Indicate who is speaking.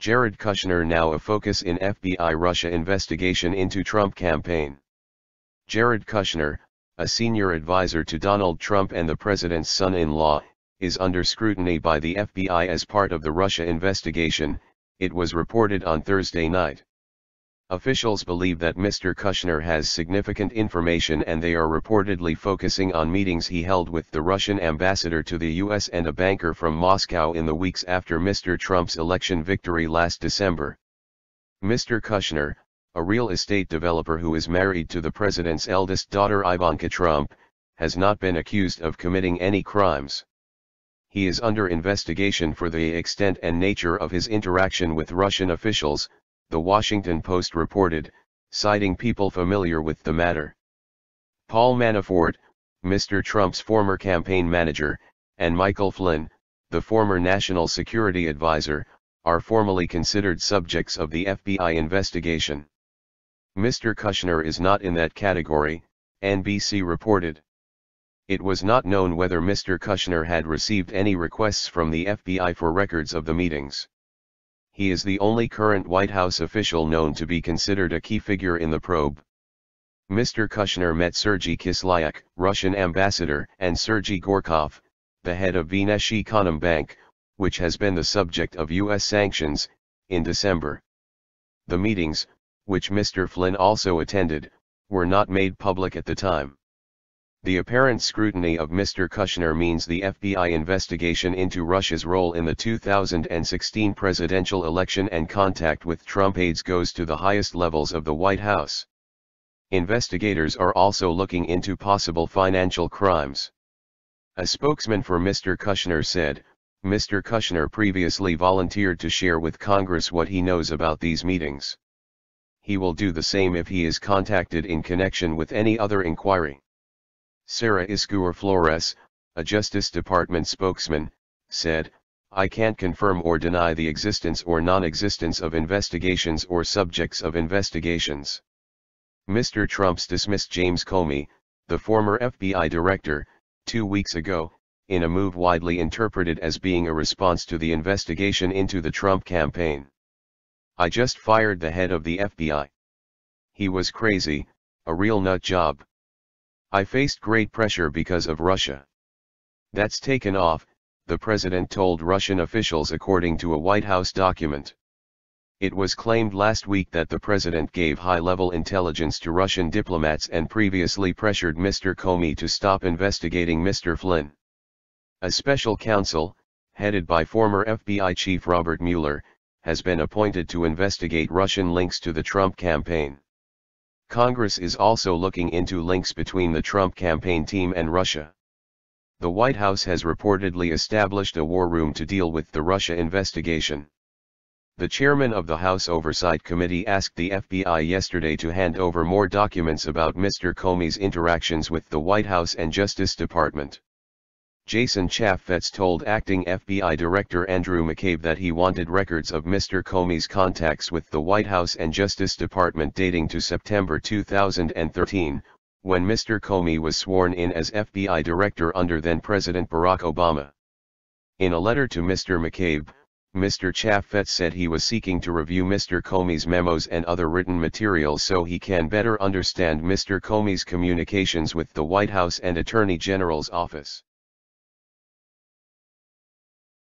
Speaker 1: Jared Kushner now a focus in FBI Russia investigation into Trump campaign. Jared Kushner, a senior advisor to Donald Trump and the president's son-in-law, is under scrutiny by the FBI as part of the Russia investigation, it was reported on Thursday night. Officials believe that Mr. Kushner has significant information and they are reportedly focusing on meetings he held with the Russian ambassador to the US and a banker from Moscow in the weeks after Mr. Trump's election victory last December. Mr. Kushner, a real estate developer who is married to the president's eldest daughter Ivanka Trump, has not been accused of committing any crimes. He is under investigation for the extent and nature of his interaction with Russian officials, The Washington Post reported, citing people familiar with the matter. Paul Manafort, Mr. Trump's former campaign manager, and Michael Flynn, the former national security advisor, are formally considered subjects of the FBI investigation. Mr. Kushner is not in that category, NBC reported. It was not known whether Mr. Kushner had received any requests from the FBI for records of the meetings. He is the only current White House official known to be considered a key figure in the probe. Mr. Kushner met Sergei Kislyak, Russian ambassador, and Sergei Gorkov, the head of Vnesheconombank, which has been the subject of U.S. sanctions, in December. The meetings, which Mr. Flynn also attended, were not made public at the time. The apparent scrutiny of Mr. Kushner means the FBI investigation into Russia's role in the 2016 presidential election and contact with Trump aides goes to the highest levels of the White House. Investigators are also looking into possible financial crimes. A spokesman for Mr. Kushner said, Mr. Kushner previously volunteered to share with Congress what he knows about these meetings. He will do the same if he is contacted in connection with any other inquiry. Sarah Isgur Flores, a Justice Department spokesman, said, I can't confirm or deny the existence or non-existence of investigations or subjects of investigations. Mr. Trump's dismissed James Comey, the former FBI director, 2 weeks ago, in a move widely interpreted as being a response to the investigation into the Trump campaign. I just fired the head of the FBI. He was crazy, a real nut job. I faced great pressure because of Russia. That's taken off, the president told Russian officials according to a White House document. It was claimed last week that the president gave high-level intelligence to Russian diplomats and previously pressured Mr. Comey to stop investigating Mr. Flynn. A special counsel, headed by former FBI Chief Robert Mueller, has been appointed to investigate Russian links to the Trump campaign. Congress is also looking into links between the Trump campaign team and Russia. The White House has reportedly established a war room to deal with the Russia investigation. The chairman of the House Oversight Committee asked the FBI yesterday to hand over more documents about Mr. Comey's interactions with the White House and Justice Department. Jason Chaffetz told acting FBI Director Andrew McCabe that he wanted records of Mr. Comey's contacts with the White House and Justice Department dating to September 2013, when Mr. Comey was sworn in as FBI Director under then-President Barack Obama. In a letter to Mr. McCabe, Mr. Chaffetz said he was seeking to review Mr. Comey's memos and other written materials so he can better understand Mr. Comey's communications with the White House and Attorney General's office.